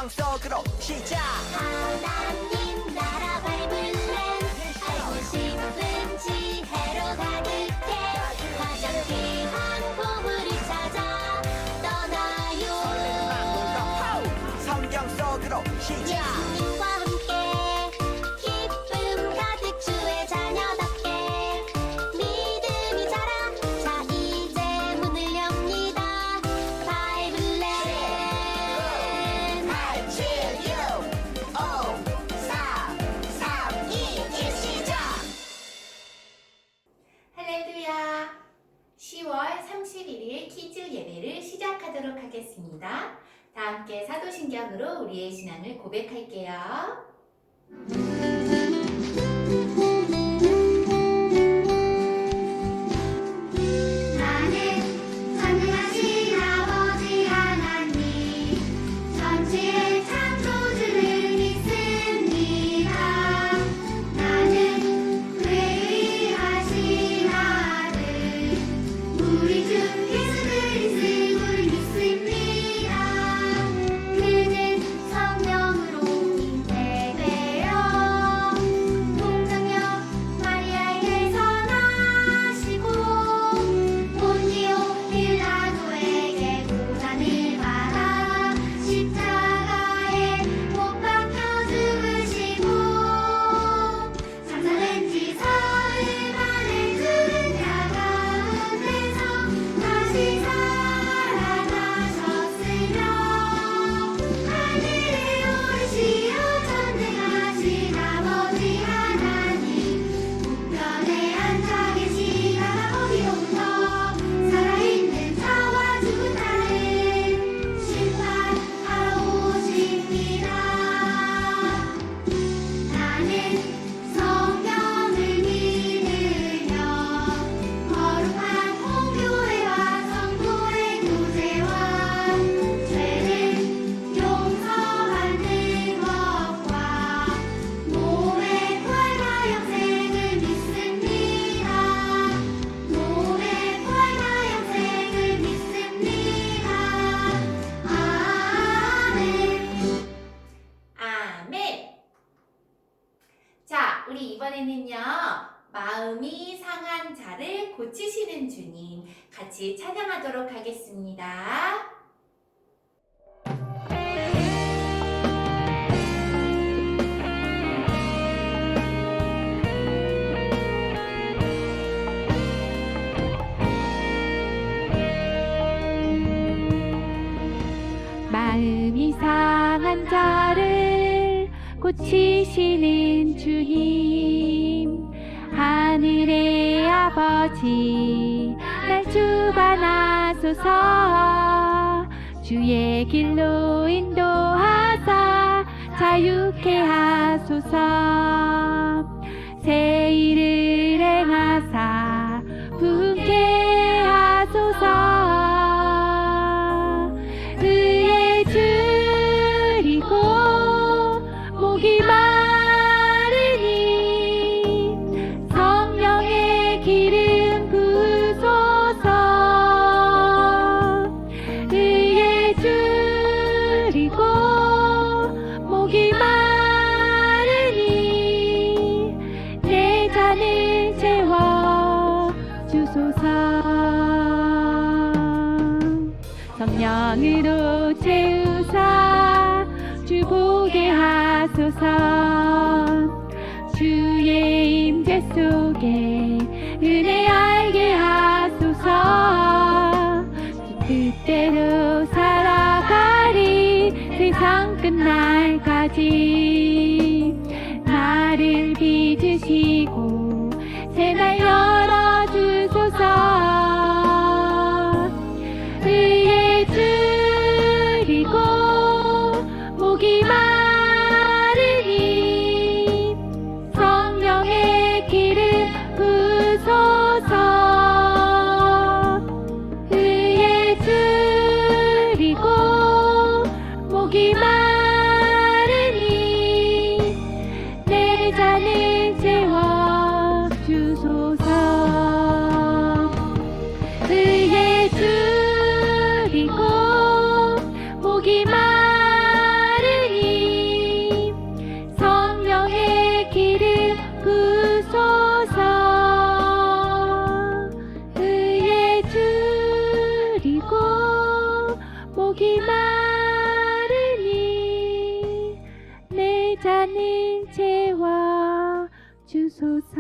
성경 속으로 시작. 하나님 나라 바이블랜드 알고 싶은 지혜로 가득해 가장 귀한 보물을 찾아 떠나요. 성경 속으로 시작. 예수님과 함께 기쁨 가득 주의 자녀답게 믿음이 자라. 자 이제 문을 엽니다. 바이블랜드 8, 7, 6, 5, 4, 3, 2, 1 시작. 할렐루야! 10월 31일 키즈 예배를 시작하도록 하겠습니다. 다 함께 사도신경으로 우리의 신앙을 고백할게요. 나는 전능하신 아버지 하나님 전지의 창조주를 믿습니다. 나는 그의 의하신 아들 우리 주 예수 그리스도를 믿습니다. 그는 성령으로 잉태되어 동정녀 마리아에게서 나시고 본디오 빌라도에게 고난을 받아 십자가에 못 박혀 죽으시고 장사된지 사흘 만에 죽은 자 가운데서 다시 살아나셨으며 하늘에 오르시어 전능하신 아버지 하나님 우편에 앉아 계시다가 거기로부터 살아있는 자와 죽은 자를 심판하러 오십니다. 나는 성경을 믿으며 거룩한 공교회와 성도의 교제와 죄는 용서받는 것과 몸의 부활과 영생을 믿습니다. 몸의 부활과 영생을 믿습니다. 아멘. 아멘! 자, 우리 이번에는요, 마음이 상한 자를 고치시는 주님 같이 찬양하도록 하겠습니다. 마음이 상한 자를 고치시는 주님 하늘의 아버지 날 주관하소서 주의 길로 인도하사 자유케 하소서 새 일을 행하사 부흥케 하소서 의에 줄이고 목이 마르니 성령의 기름 부소서 의에 줄이고 목이 마르니 내 잔을 채워 주소서 성령으로 채우사 주 보게 하소서 주의 임재 속에 은혜 알게 하소서 주 뜻대로 살아가리 세상 끝날까지 나를 빚으시고 새날 열어주소서 의에 줄이고 목이 마르니 성령의 기름 부소서 의에 줄이고 목이 마르니 내 잔을 채워 주소서 의에 줄이고 목이 마르니 목이 마르니 내 잔을 채워 주소서.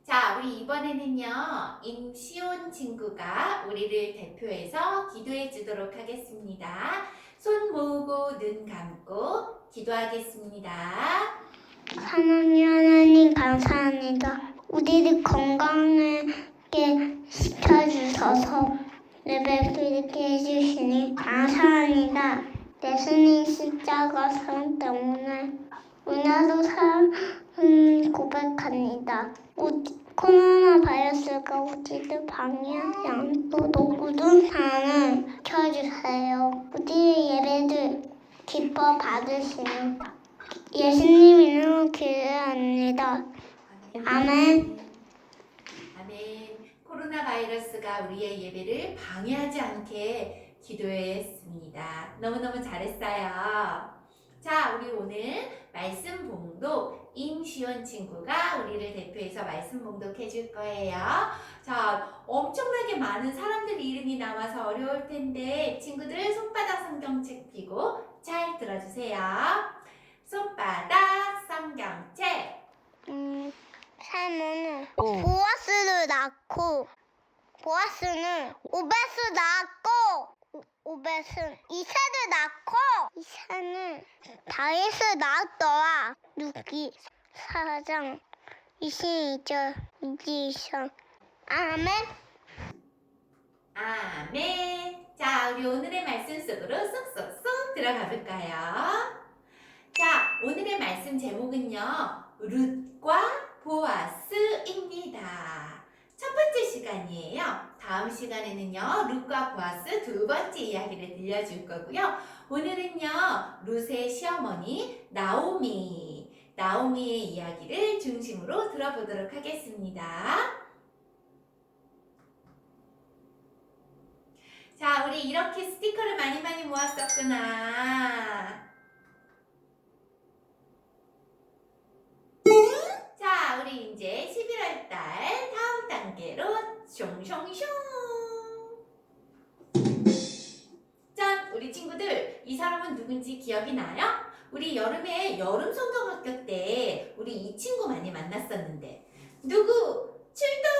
자, 우리 이번에는요, 임시온 친구가 우리를 대표해서 기도해 주도록 하겠습니다. 손 모으고 눈 감고 기도하겠습니다. 하나님 감사합니다. 우리를 건강하게 시켜주셔서 예배를 이렇게 해주시니 감사합니다. 예수님 십자가 사랑 때문에 우리나라 사랑 고백합니다. 코로나 바이러스가 우리를 방해하지 않도록 모든 사랑을 켜주세요. 우리의 예배를 기뻐 받으시는 예수님 이름으로 기도합니다. 아멘. 아멘. 코로나 바이러스가 우리의 예배를 방해하지 않게 기도했습니다. 너무너무 잘했어요. 자, 우리 오늘 말씀 봉독 임시원 친구가 우리를 대표해서 말씀 봉독해 줄 거예요. 자, 엄청나게 많은 사람들 이름이 나와서 어려울 텐데 친구들 손바닥 성경책 펴고 잘 들어주세요. 손바닥 성경책. 살몬은 보아스를 낳고 보아스는 오벳을 낳았고 오벳은 이새를 낳고 이새는 다윗을 낳았더라. 누기 4장 22절 22절 아멘. 아멘. 자, 우리 오늘의 말씀 속으로 쏙쏙쏙 들어가 볼까요? 자, 오늘의 말씀 제목은요, 룻과 보아스입니다. 첫 번째 시간이에요. 다음 시간에는요, 룻과 보아스 두 번째 이야기를 들려줄 거고요. 오늘은요, 룻의 시어머니 나오미의 이야기를 중심으로 들어보도록 하겠습니다. 자, 우리 이렇게 스티커를 많이 모았었구나. 자, 우리 이제 11월 달 다음 단계로 숑숑숑. 짠! 우리 친구들, 이 사람은 누군지 기억이 나요? 우리 여름에 여름 성경학교 때 우리 이 친구 많이 만났었는데 누구? 출동!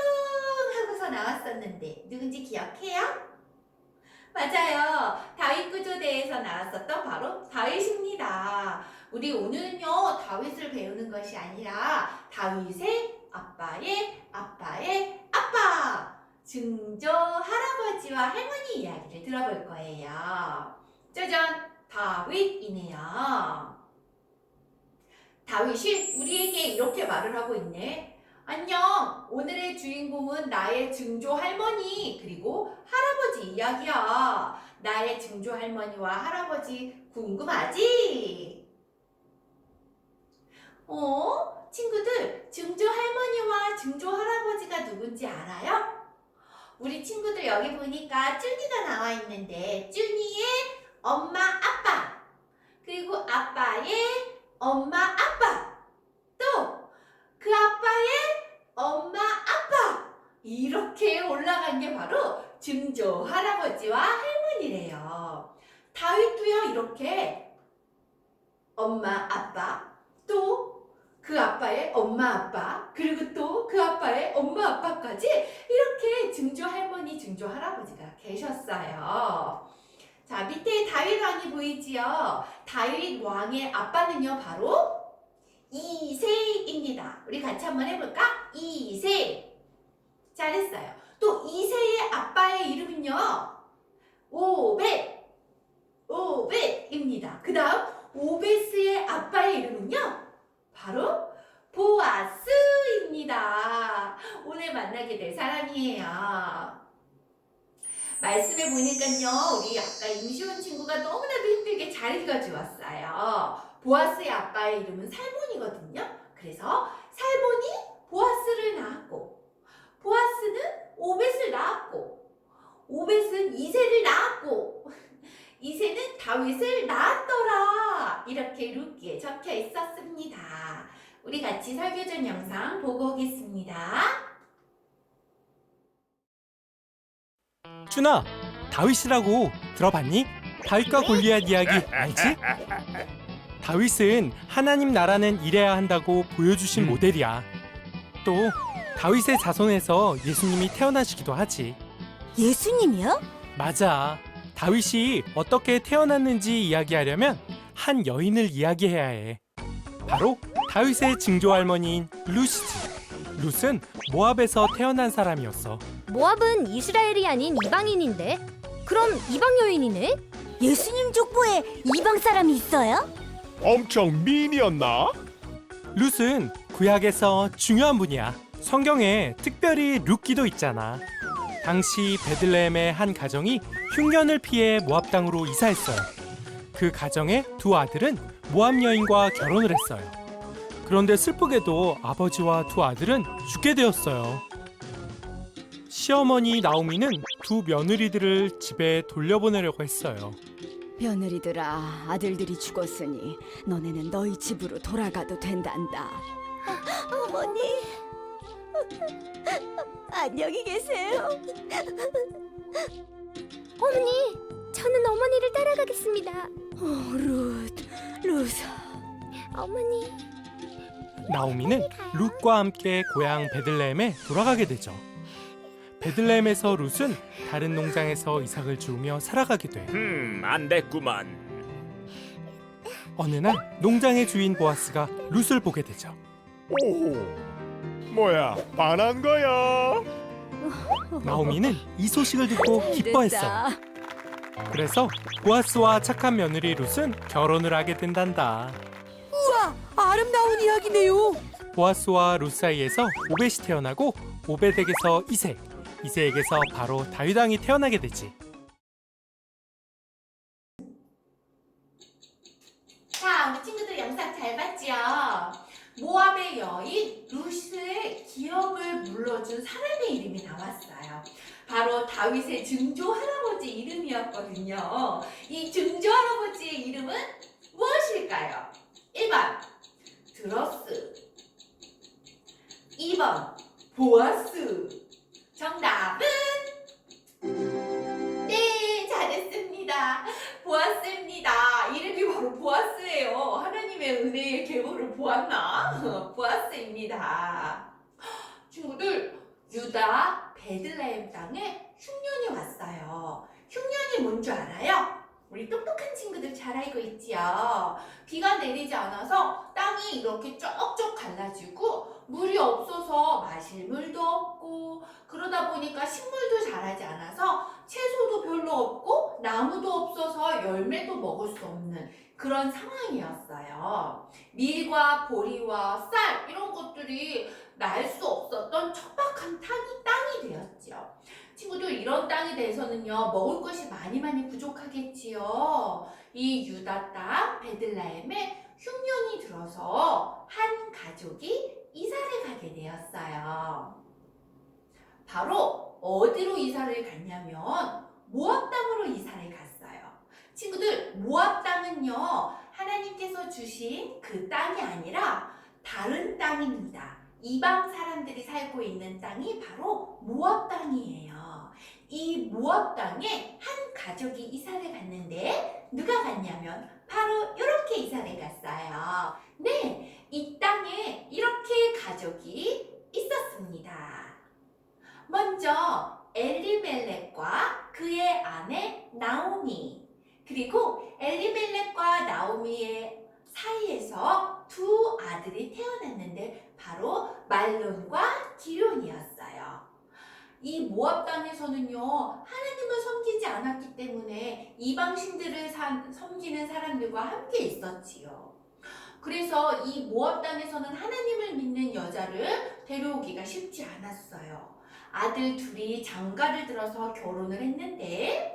하고서 나왔었는데 누군지 기억해요? 맞아요. 다윗 구조대에서 나왔었던 바로 다윗입니다. 우리 오늘은요, 다윗을 배우는 것이 아니라 다윗의 아빠의 아빠, 증조 할아버지와 할머니 이야기를 들어볼 거예요. 짜잔! 다윗이네요. 다윗이 우리에게 이렇게 말을 하고 있네. 안녕, 오늘의 주인공은 나의 증조 할머니 그리고 할아버지 이야기야. 나의 증조 할머니와 할아버지 궁금하지? 친구들, 증조 할머니와 증조 할아버지가 누군지 알아요? 우리 친구들 여기 보니까 쭈니가 나와 있는데 쭈니의 엄마 아빠 그리고 아빠의 엄마 아빠 또 그 아빠의 엄마 아빠 이렇게 올라간 게 바로 증조 할아버지와 할머니래요. 다윗도요 이렇게 엄마 아빠 또 그 아빠의 엄마 아빠 그리고 또 그 아빠의 엄마 아빠까지 이렇게 증조 할머니 증조 할아버지가 계셨어요. 자, 밑에 다윗 왕이 보이지요? 다윗 왕의 아빠는요 바로 이새입니다. 우리 같이 한번 해볼까? 이새. 잘했어요. 또 이새의 아빠의 이름은요 오벳입니다. 그 다음 오벳의 아빠의 이름은요 바로 보아스입니다. 오늘 만나게 될 사람이에요. 말씀해 보니까요 우리 아까 임시온 친구가 너무나도 힘들게 잘 읽어주었어요. 보아스의 아빠의 이름은 살몬이거든요. 그래서 살몬이 보아스를 낳았고 보아스는 오벳을 낳았고 오벳은 이새를 낳았고 이새는 다윗을 낳았더라. 이렇게 룻기에 적혀 있었습니다. 우리 같이 설교전 영상 보고 오겠습니다. 준아, 다윗이라고 들어봤니? 다윗과 골리앗 이야기 알지? 다윗은 하나님 나라는 이래야 한다고 보여주신 모델이야. 또 다윗의 자손에서 예수님이 태어나시기도 하지. 예수님이요? 맞아. 다윗이 어떻게 태어났는지 이야기하려면 한 여인을 이야기해야 해. 바로 다윗의 증조 할머니인 룻이지. 룻은 모압에서 태어난 사람이었어. 모압은 이스라엘이 아닌 이방인인데 그럼 이방 여인이네? 예수님 족보에 이방 사람이 있어요? 엄청 미인이었나? 룻은 구약에서 중요한 분이야. 성경에 특별히 룻기도 있잖아. 당시 베들레헴의 한 가정이 흉년을 피해 모압 땅으로 이사했어요. 그 가정의 두 아들은 모압 여인과 결혼을 했어요. 그런데 슬프게도 아버지와 두 아들은 죽게 되었어요. 시어머니 나오미는 두 며느리들을 집에 돌려보내려고 했어요. 며느리들아, 아들들이 죽었으니 너네는 너희 집으로 돌아가도 된단다. 어머니. 안녕히 계세요. 어머니, 저는 어머니를 따라가겠습니다. 루사. 어머니. 나오미는 룻과 함께 고향 베들레헴에 돌아가게 되죠. 베들레헴에서 룻은 다른 농장에서 이삭을 주우며 살아가게 돼. 안 됐구만. 어느 날 농장의 주인 보아스가 룻을 보게 되죠. 오, 뭐야, 반한 거야? 나오미는 이 소식을 듣고 기뻐했어요. 그래서 보아스와 착한 며느리 룻은 결혼을 하게 된단다. 아름다운 이야기네요. 보아스와 룻 사이에서 오벳이 태어나고 오벳에게서 이색, 이색에게서 바로 다윗 왕이 태어나게 되지. 자, 우리 친구들 영상 잘 봤지요? 모압의 여인 룻의 기업을 물러준 사람의 이름이 나왔어요. 바로 다윗의 증조 할아버지 이름이었거든요. 이 증조 할아버지의 이름은 무엇일까요? 1번 드러스, 2번 보아스. 정답은 네, 잘했습니다. 보아스입니다. 이름이 바로 보아스예요. 하나님의 은혜의 계보를 보았나? 보아스입니다. 친구들, 유다 베들레헴 땅에 흉년이 왔어요. 흉년이 뭔 줄 알아요? 우리 똑똑한 친구들 잘 알고 있지요. 비가 내리지 않아서 땅이 이렇게 쩍쩍 갈라지고 물이 없어서 마실 물도 없고 그러다 보니까 식물도 자라지 않아서 채소도 별로 없고 나무도 없어서 열매도 먹을 수 없는 그런 상황이었어요. 밀과 보리와 쌀 이런 것들이 날 수 없었던 척박한 땅이 되었지요. 친구들, 이런 땅에 대해서는요 먹을 것이 많이 부족하겠지요. 이 유다 땅 베들레헴에 흉년이 들어서 한 가족이 이사를 가게 되었어요. 바로 어디로 이사를 갔냐면 모압 땅으로 이사를 갔어요. 친구들, 모압 땅은요 하나님께서 주신 그 땅이 아니라 다른 땅입니다. 이방 사람들이 살고 있는 땅이 바로 모압 땅이에요. 이 모압 땅에 한 가족이 이사를 갔는데 누가 갔냐면 바로 이렇게 이사를 갔어요. 네, 이 땅에 이렇게 가족이 있었습니다. 먼저 엘리멜렉과 그의 아내 나오미, 그리고 엘리멜렉과 나오미의 사이에서 두 아들이 태어났는데 바로 말론과 기론이었어요. 이 모압 땅에서는요 하나님을 섬기지 않았기 때문에 이방신들을 섬기는 사람들과 함께 있었지요. 그래서 이 모압 땅에서는 하나님을 믿는 여자를 데려오기가 쉽지 않았어요. 아들 둘이 장가를 들어서 결혼을 했는데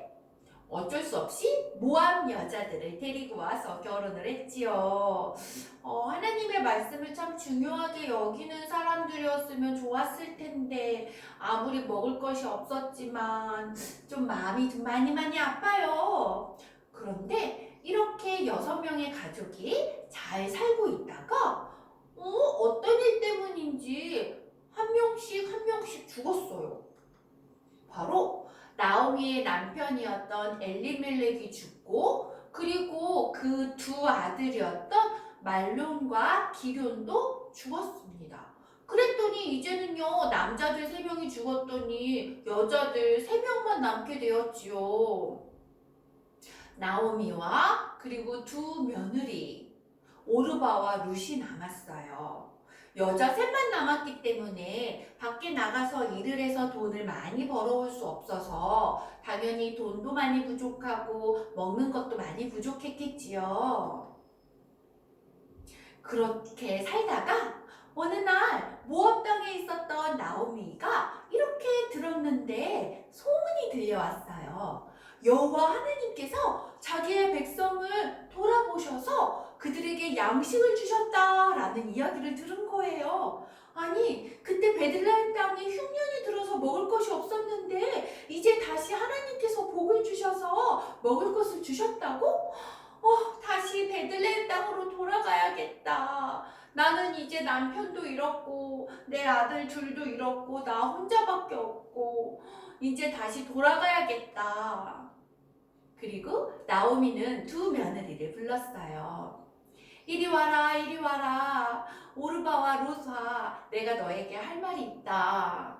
어쩔 수 없이 모압 여자들을 데리고 와서 결혼을 했지요. 하나님의 말씀을 참 중요하게 여기는 사람들이었으면 좋았을 텐데 아무리 먹을 것이 없었지만 좀 마음이 좀 많이 아파요. 그런데 이렇게 6명의 가족이 잘 살고 있다가 어떤 일 때문인지 한 명씩 죽었어요. 바로 나오미 나오미의 남편이었던 엘리멜렉이 죽고 그리고 그 두 아들이었던 말론과 기럐도 죽었습니다. 그랬더니 이제는요 남자들 3명이 죽었더니 여자들 3명만 남게 되었지요. 나오미와 그리고 두 며느리 오르바와 룻이 남았어요. 여자 셋만 남았기 때문에 밖에 나가서 일을 해서 돈을 많이 벌어올 수 없어서 당연히 돈도 많이 부족하고 먹는 것도 많이 부족했겠지요. 그렇게 살다가 어느 날 모압 땅에 있었던 나오미가 이렇게 들었는데 소문이 들려왔어요. 여호와 하나님께서 자기의 백성을 돌아보셔서 그들에게 양식을 주셨다라는 이야기를 들은 거예요. 아니, 그때 베들레헴 땅에 흉년이 들어서 먹을 것이 없었는데 이제 다시 하나님께서 복을 주셔서 먹을 것을 주셨다고? 다시 베들레헴 땅으로 돌아가야겠다. 나는 이제 남편도 잃었고 내 아들 둘도 잃었고 나 혼자밖에 없고 이제 다시 돌아가야겠다. 그리고 나오미는 두 며느리를 불렀어요. 이리 와라, 이리 와라. 오르바와 룻아, 내가 너에게 할 말이 있다.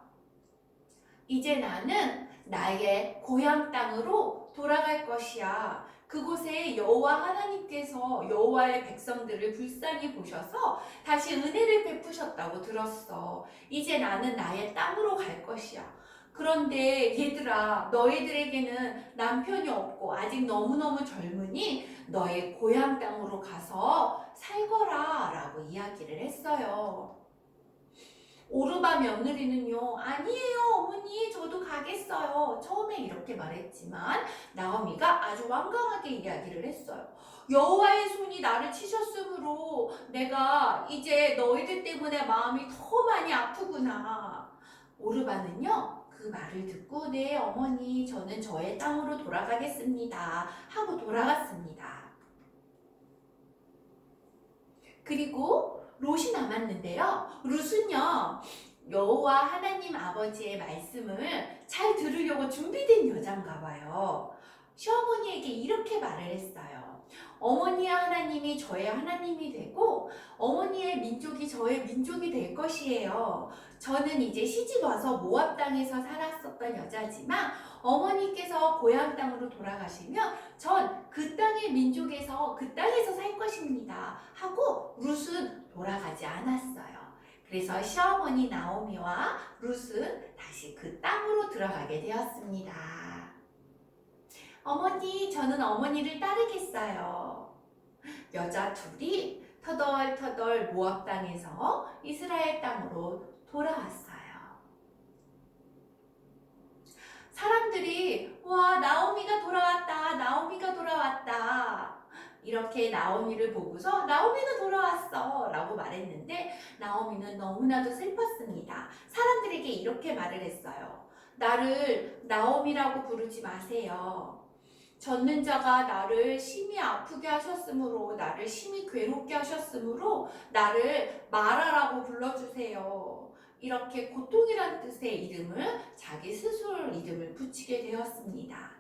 이제 나는 나의 고향 땅으로 돌아갈 것이야. 그곳에 여호와 하나님께서 여호와의 백성들을 불쌍히 보셔서 다시 은혜를 베푸셨다고 들었어. 이제 나는 나의 땅으로 갈 것이야. 그런데 얘들아, 너희들에게는 남편이 없고 아직 너무너무 젊으니 너의 고향 땅으로 가서 살거라 라고 이야기를 했어요. 오르바 며느리는요, 아니에요 어머니, 저도 가겠어요. 처음에 이렇게 말했지만 나오미가 아주 완강하게 이야기를 했어요. 여호와의 손이 나를 치셨으므로 내가 이제 너희들 때문에 마음이 더 많이 아프구나. 오르바는요, 그 말을 듣고 네 어머니, 저는 저의 땅으로 돌아가겠습니다 하고 돌아갔습니다. 그리고 롯이 남았는데요. 롯은요, 여호와 하나님 아버지의 말씀을 잘 들으려고 준비된 여잔가 봐요. 시어머니에게 이렇게 말을 했어요. 어머니의 하나님이 저의 하나님이 되고 어머니의 민족이 저의 민족이 될 것이에요. 저는 이제 시집 와서 모압 땅에서 살았었던 여자지만 어머니께서 고향 땅으로 돌아가시면 전 그 땅의 민족에서 그 땅에서 살 것입니다 하고 룻은 돌아가지 않았어요. 그래서 시어머니 나오미와 룻은 다시 그 땅으로 들어가게 되었습니다. 어머니, 저는 어머니를 따르겠어요. 여자 둘이 터덜터덜 모압 땅에서 이스라엘 땅으로 돌아왔어요. 사람들이 와, 나오미가 돌아왔다, 나오미가 돌아왔다, 이렇게 나오미를 보고서 나오미가 돌아왔어 라고 말했는데 나오미는 너무나도 슬펐습니다. 사람들에게 이렇게 말을 했어요. 나를 나오미라고 부르지 마세요. 젖는 자가 나를 심히 아프게 하셨으므로, 나를 심히 괴롭게 하셨으므로 나를 마라라고 불러주세요. 이렇게 고통이란 뜻의 이름을 자기 스스로 이름을 붙이게 되었습니다.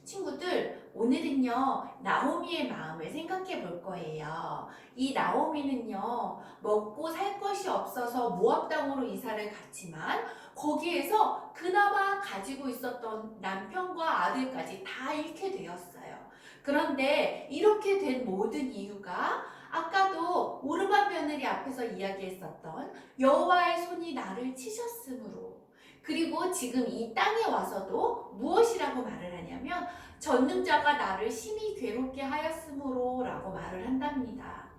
친구들, 오늘은요 나오미의 마음을 생각해 볼 거예요. 이 나오미는요 먹고 살 것이 없어서 모압 땅으로 이사를 갔지만 거기에서 그나마 가지고 있었던 남편과 아들까지 다 잃게 되었어요. 그런데 이렇게 된 모든 이유가 아까도 오르바 며느리 앞에서 이야기했었던 여호와의 손이 나를 치셨으므로, 그리고 지금 이 땅에 와서도 무엇이라고 말을 하냐면 전능자가 나를 심히 괴롭게 하였으므로 라고 말을 한답니다.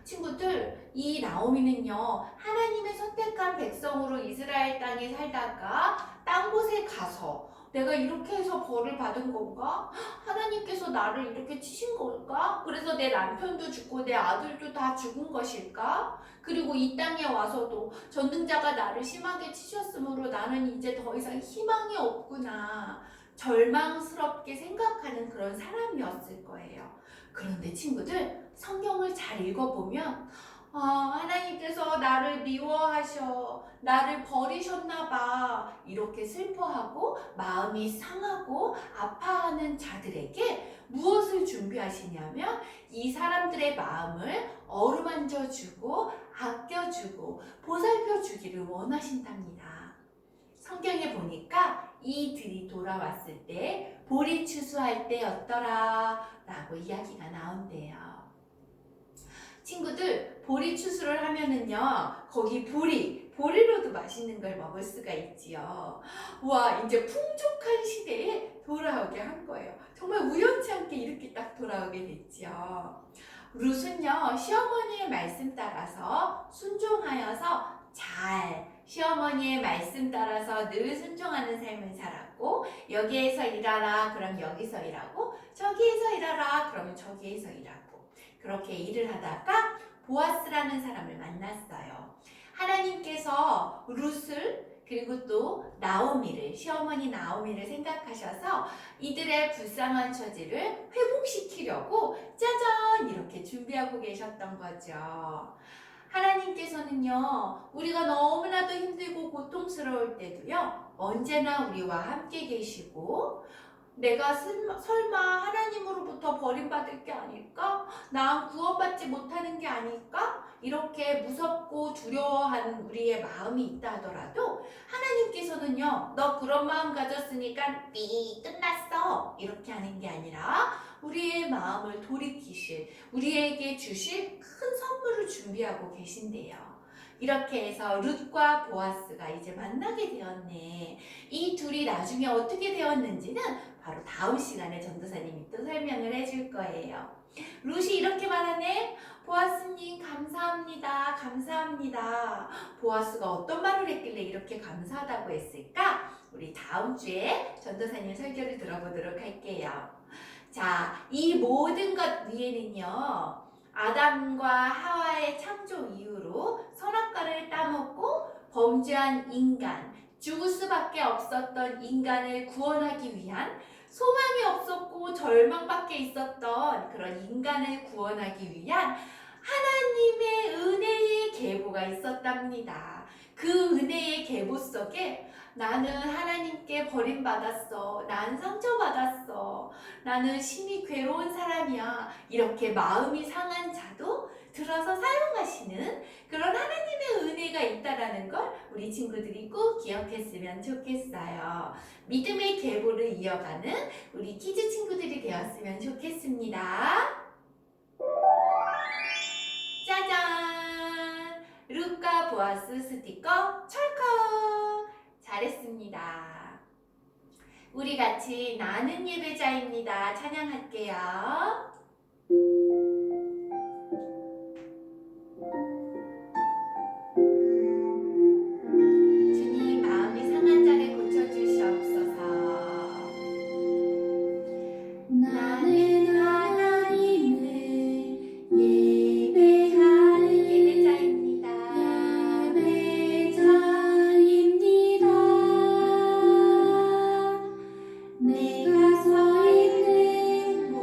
친구들, 이 나오미는요 하나님의 선택한 백성으로 이스라엘 땅에 살다가 딴 곳에 가서 내가 이렇게 해서 벌을 받은 건가? 하나님께서 나를 이렇게 치신 걸까? 그래서 내 남편도 죽고 내 아들도 다 죽은 것일까? 그리고 이 땅에 와서도 전능자가 나를 심하게 치셨으므로 나는 이제 더 이상 희망이 없구나, 절망스럽게 생각하는 그런 사람이었을 거예요. 그런데 친구들, 성경을 잘 읽어보면 하나님께서 나를 미워하셔, 나를 버리셨나봐, 이렇게 슬퍼하고 마음이 상하고 상하고 아파하는 자들에게 무엇을 준비하시냐면 이 사람들의 마음을 어루만져 주고 아껴주고 보살펴 주기를 원하신답니다. 성경에 보니까 이들이 돌아왔을 때 보리 추수할 때였더라 라고 이야기가 나온대요. 친구들, 보리 추수를 하면은요, 거기 보리로도 맛있는 걸 먹을 수가 있지요. 와, 이제 풍족한 시대에 돌아오게 한 거예요. 정말 우연치 않게 이렇게 딱 돌아오게 됐지요. 룻은요, 시어머니의 말씀 따라서 순종하여서 시어머니의 말씀 따라서 늘 순종하는 삶을 살았고, 여기에서 일하라 그럼 여기서 일하고, 저기에서 일하라 그러면 저기에서 일하고, 그렇게 일을 하다가 보아스라는 사람을 만났어요. 하나님께서 룻을 그리고 또 나오미를, 시어머니 나오미를 생각하셔서 이들의 불쌍한 처지를 회복시키려고 짜잔 이렇게 준비하고 계셨던 거죠. 하나님께서는요, 우리가 너무나도 힘들고 고통스러울 때도요, 언제나 우리와 함께 계시고, 내가 설마 하나님으로부터 버림받을 게 아닐까? 난 구원받지 못하는 게 아닐까? 이렇게 무섭고 두려워하는 우리의 마음이 있다 하더라도 하나님께서는요, 너 그런 마음 가졌으니까 끝났어 이렇게 하는 게 아니라 우리의 마음을 돌이키실, 우리에게 주실 큰 선물을 준비하고 계신대요. 이렇게 해서 룻과 보아스가 이제 만나게 되었네. 이 둘이 나중에 어떻게 되었는지는 바로 다음 시간에 전도사님이 또 설명을 해줄 거예요. 룻이 이렇게 말하네. 보아스님 감사합니다. 감사합니다. 보아스가 어떤 말을 했길래 이렇게 감사하다고 했을까? 우리 다음 주에 전도사님 설교를 들어보도록 할게요. 자, 이 모든 것 위에는요, 아담과 하와의 창조 이후로 선악과를 따먹고 범죄한 인간, 죽을 수밖에 없었던 인간을 구원하기 위한, 소망이 없었고 절망밖에 있었던 그런 인간을 구원하기 위한 하나님의 은혜의 계보가 있었답니다. 그 은혜의 계보 속에 나는 하나님께 버림받았어. 난 상처받았어. 나는 심히 괴로운 사람이야. 이렇게 마음이 상한 자도 들어서 사용하시는 그런 하나님의 은혜가 있다라는 걸 우리 친구들이 꼭 기억했으면 좋겠어요. 믿음의 계보를 이어가는 우리 키즈 친구들이 되었으면 좋겠습니다. 짜잔! 룻과 보아스 스티커 철컥! 잘했습니다. 우리 같이 나는 예배자입니다. 찬양할게요. 주님, 마음이 상한 자를 고쳐주시옵소서. 나는 하나님을 예배하는 예배자입니다. 내가 서 있는 곳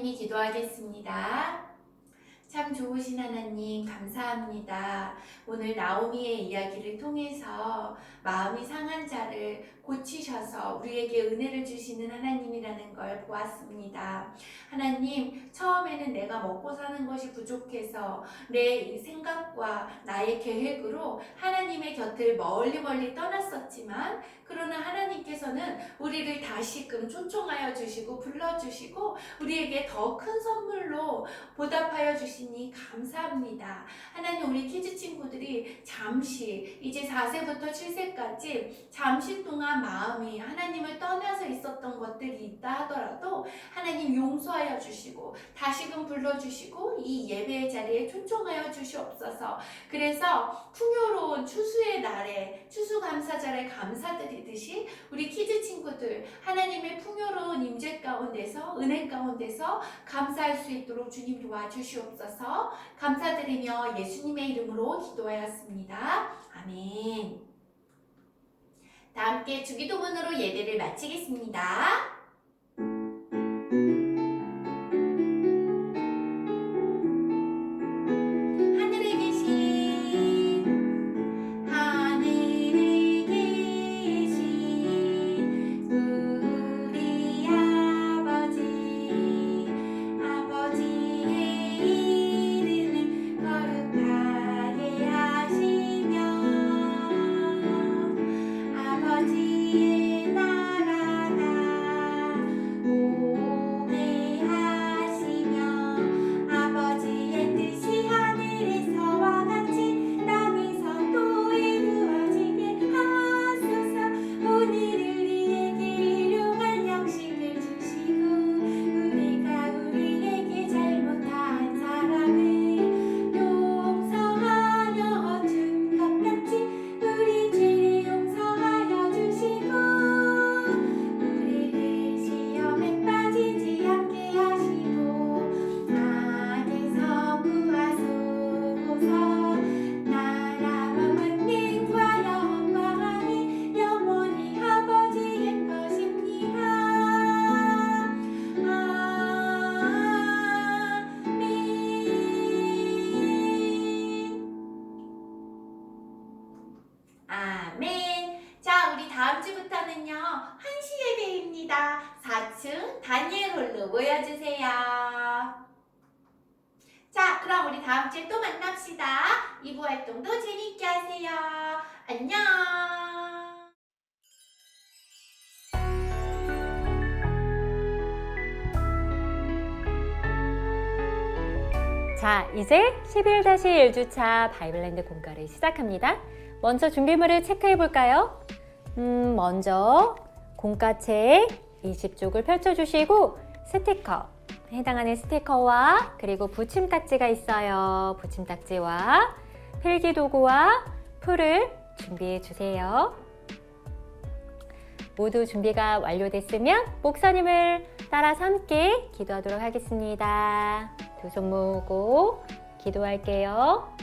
하나님이 기도하겠습니다. 참 좋으신 하나님 감사합니다. 오늘 나오미의 이야기를 통해서 마음이 상한 자를 고치셔서 우리에게 은혜를 주시는 하나님이라는 걸 보았습니다. 하나님, 처음에는 내가 먹고 사는 것이 부족해서 내 생각과 나의 계획으로 하나님의 곁을 멀리 떠났었지만, 그러나 하나님께서는 우리를 다시금 초청하여 주시고 불러주시고 우리에게 더 큰 선물로 보답하여 주시니 감사합니다. 하나님, 우리 키즈 친구들이 잠시 이제 4세부터 7세까지 잠시 동안 마음이 하나님을 떠나서 있었던 것들이 있다 하더라도 하나님 용서하여 주시고 다시금 불러주시고 이 예배의 자리에 초청하여 주시옵소서. 그래서 풍요로운 추수의 날에 추수감사절에 감사드리듯이 우리 키즈 친구들 하나님의 풍요로운 임재 가운데서 은혜 가운데서 감사할 수 있도록 주님 도와주시옵소서. 감사드리며 예수님의 이름으로 기도하였습니다. 아멘. 다 함께 주기도문으로 예배를 마치겠습니다. 예배입니다. 4층 다니엘 홀로 모여주세요. 자, 그럼 우리 다음 주에 또 만납시다. 2부 활동도 재미있게 하세요. 안녕. 자, 이제 11-1주차 바이블랜드 공과를 시작합니다. 먼저 준비물을 체크해 볼까요? 먼저 공과책 20쪽을 펼쳐주시고 스티커, 해당하는 스티커와 그리고 붙임딱지가 있어요. 붙임딱지와 필기도구와 풀을 준비해 주세요. 모두 준비가 완료됐으면 목사님을 따라서 함께 기도하도록 하겠습니다. 두 손 모으고 기도할게요.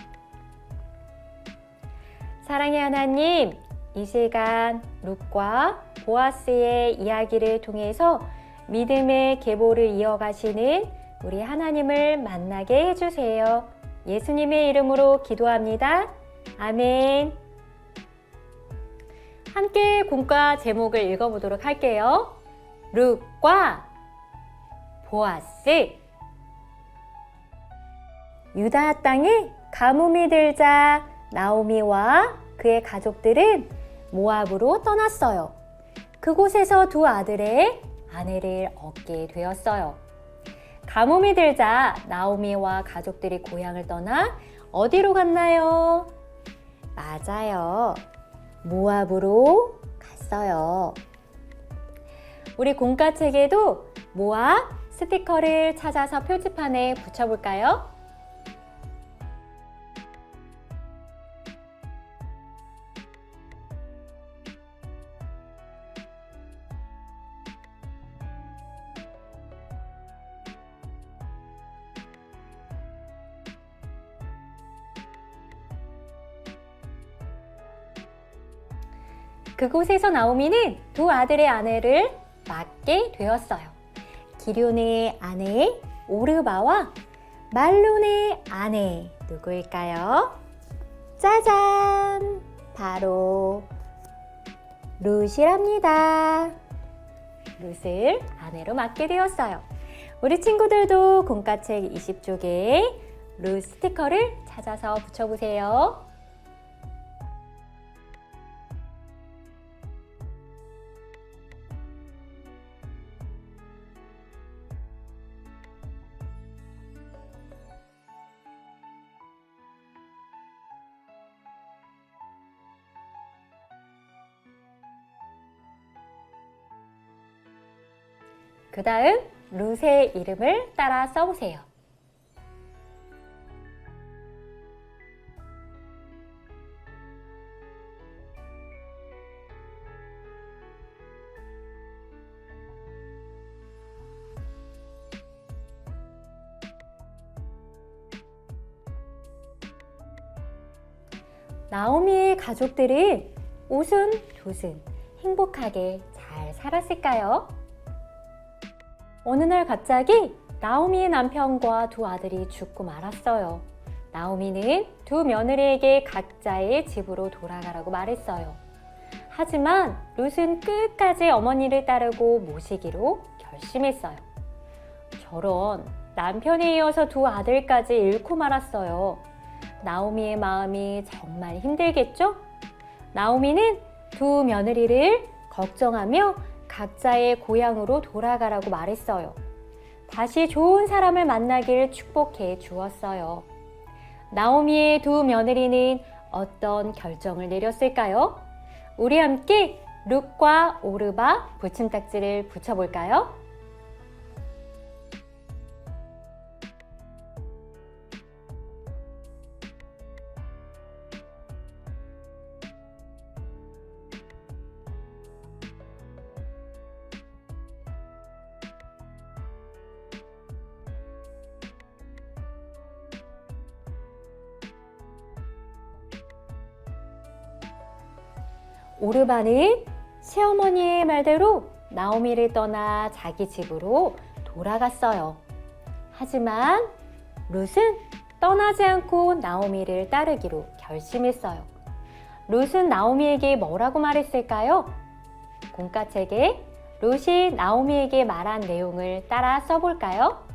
사랑의 하나님, 이 시간 룻과 보아스의 이야기를 통해서 믿음의 계보를 이어가시는 우리 하나님을 만나게 해주세요. 예수님의 이름으로 기도합니다. 아멘. 함께 공과 제목을 읽어보도록 할게요. 룻과 보아스. 유다 땅에 가뭄이 들자 나오미와 그의 가족들은 모압으로 떠났어요. 그곳에서 두 아들의 아내를 얻게 되었어요. 가뭄이 들자 나오미와 가족들이 고향을 떠나 어디로 갔나요? 맞아요. 모압으로 갔어요. 우리 공과책에도 모압 스티커를 찾아서 표지판에 붙여볼까요? 그곳에서 나오미는 두 아들의 아내를 맡게 되었어요. 기륜의 아내 오르바와 말론의 아내 누구일까요? 짜잔! 바로 룻이랍니다. 룻을 아내로 맡게 되었어요. 우리 친구들도 공과책 20쪽에 룻 스티커를 찾아서 붙여보세요. 그 다음 룻의 이름을 따라 써보세요. 나오미의 가족들은 오순도순 행복하게 잘 살았을까요? 어느 날 갑자기 나오미의 남편과 두 아들이 죽고 말았어요. 나오미는 두 며느리에게 각자의 집으로 돌아가라고 말했어요. 하지만 룻은 끝까지 어머니를 따르고 모시기로 결심했어요. 저런, 남편에 이어서 두 아들까지 잃고 말았어요. 나오미의 마음이 정말 힘들겠죠? 나오미는 두 며느리를 걱정하며 각자의 고향으로 돌아가라고 말했어요. 다시 좋은 사람을 만나길 축복해 주었어요. 나오미의 두 며느리는 어떤 결정을 내렸을까요? 우리 함께 룻과 오르바 붙임딱지를 붙여볼까요? 오르바는 시어머니의 말대로 나오미를 떠나 자기 집으로 돌아갔어요. 하지만 룻은 떠나지 않고 나오미를 따르기로 결심했어요. 룻은 나오미에게 뭐라고 말했을까요? 공과책에 룻이 나오미에게 말한 내용을 따라 써볼까요?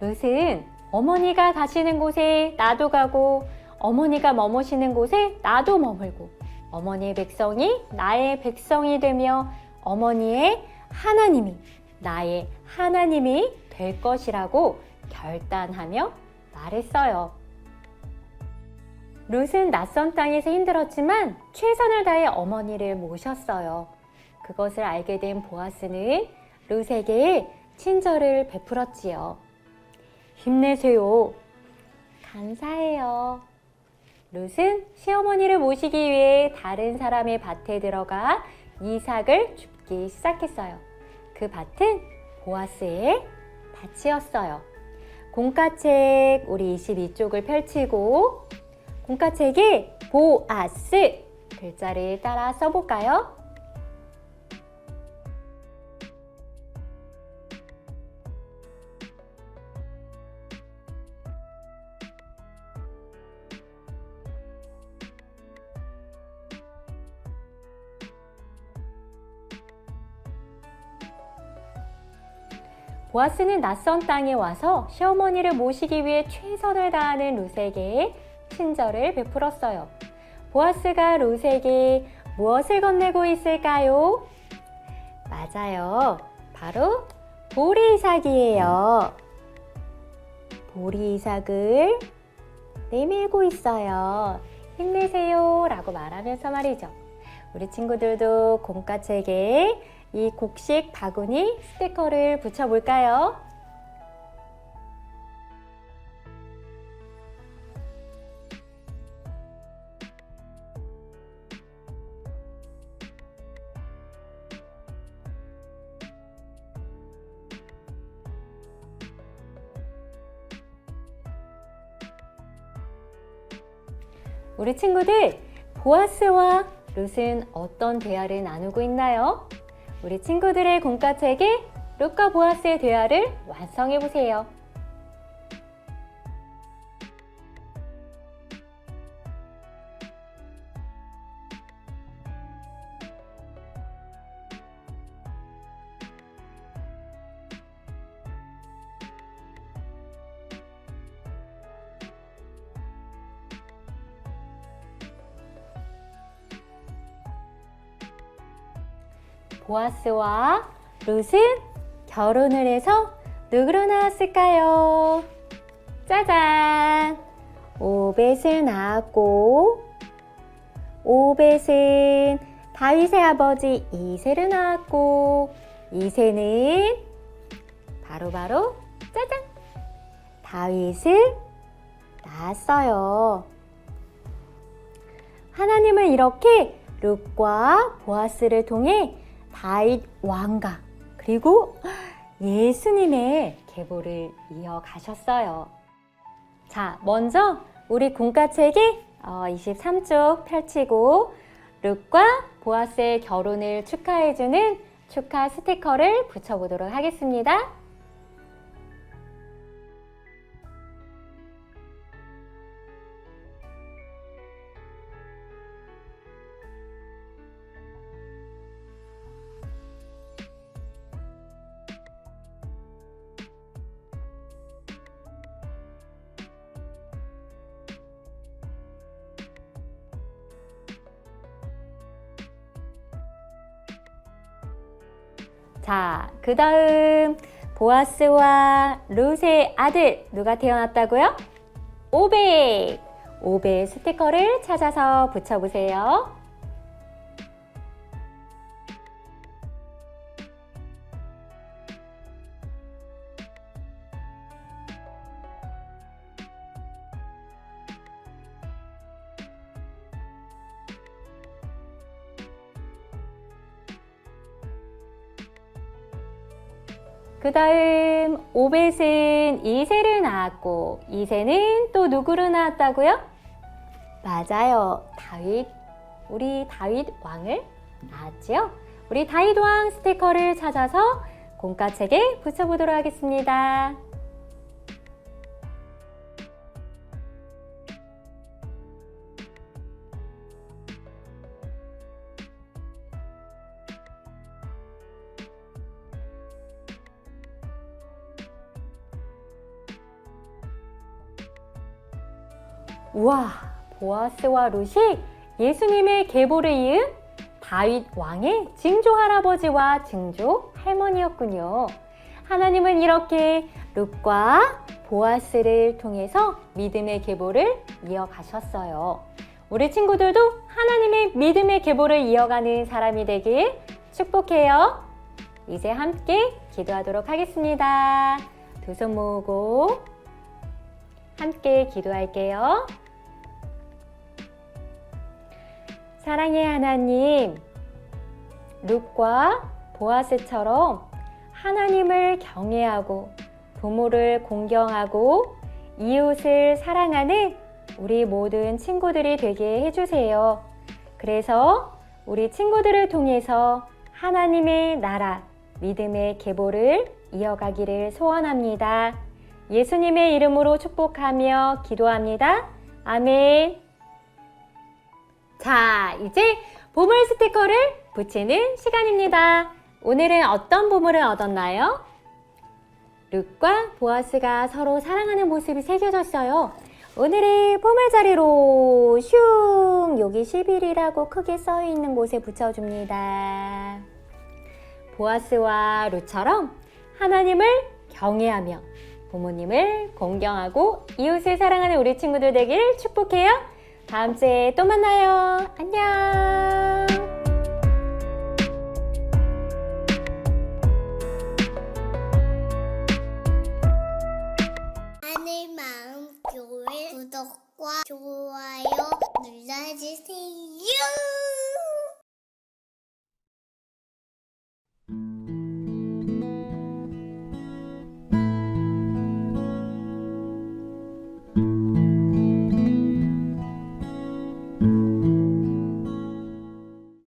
룻은 어머니가 가시는 곳에 나도 가고 어머니가 머무시는 곳에 나도 머물고 어머니의 백성이 나의 백성이 되며 어머니의 하나님이 나의 하나님이 될 것이라고 결단하며 말했어요. 룻은 낯선 땅에서 힘들었지만 최선을 다해 어머니를 모셨어요. 그것을 알게 된 보아스는 룻에게 친절을 베풀었지요. 힘내세요. 감사해요. 룻은 시어머니를 모시기 위해 다른 사람의 밭에 들어가 이삭을 줍기 시작했어요. 그 밭은 보아스의 밭이었어요. 공과책 우리 22쪽을 펼치고 공과책에 보아스 글자를 따라 써볼까요? 보아스는 낯선 땅에 와서 시어머니를 모시기 위해 최선을 다하는 룻에게 친절을 베풀었어요. 보아스가 룻에게 무엇을 건네고 있을까요? 맞아요. 바로 보리 이삭이에요. 보리 이삭을 내밀고 있어요. 힘내세요 라고 말하면서 말이죠. 우리 친구들도 공과책에 이 곡식 바구니 스티커를 붙여볼까요? 우리 친구들, 보아스와 룻은 어떤 대화를 나누고 있나요? 우리 친구들의 공과책에 룻과 보아스의 대화를 완성해 보세요. 보아스와 룻은 결혼을 해서 누구로 낳았을까요? 짜잔! 오벳을 낳았고, 오벳은 다윗의 아버지 이새를 낳았고, 이새는 바로 짜잔! 다윗을 낳았어요. 하나님은 이렇게 룻과 보아스를 통해 다윗 왕가 그리고 예수님의 계보를 이어가셨어요. 자, 먼저 우리 공과책에 23쪽 펼치고 룻과 보아스의 결혼을 축하해주는 축하 스티커를 붙여보도록 하겠습니다. 자, 그 다음 보아스와 룻의 아들 누가 태어났다고요? 오벳! 오벳 스티커를 찾아서 붙여보세요. 그 다음 오벳은 이새를 낳았고 이새는 또 누구를 낳았다고요? 맞아요. 우리 다윗 왕을 낳았지요. 우리 다윗 왕 스티커를 찾아서 공과책에 붙여보도록 하겠습니다. 우와, 보아스와 룻이 예수님의 계보를 이은 다윗 왕의 증조 할아버지와 증조 할머니였군요. 하나님은 이렇게 룻과 보아스를 통해서 믿음의 계보를 이어가셨어요. 우리 친구들도 하나님의 믿음의 계보를 이어가는 사람이 되길 축복해요. 이제 함께 기도하도록 하겠습니다. 두 손 모으고 함께 기도할게요. 사랑의 하나님, 룻과 보아스처럼 하나님을 경외하고 부모를 공경하고 이웃을 사랑하는 우리 모든 친구들이 되게 해주세요. 그래서 우리 친구들을 통해서 하나님의 나라, 믿음의 계보를 이어가기를 소원합니다. 예수님의 이름으로 축복하며 기도합니다. 아멘. 자, 이제 보물 스티커를 붙이는 시간입니다. 오늘은 어떤 보물을 얻었나요? 룻과 보아스가 서로 사랑하는 모습이 새겨졌어요. 오늘의 보물자리로 슝! 여기 10일이라고 크게 써있는 곳에 붙여줍니다. 보아스와 룻처럼 하나님을 경외하며 부모님을 공경하고 이웃을 사랑하는 우리 친구들 되기를 축복해요. 다음 주에 또 만나요. 안녕.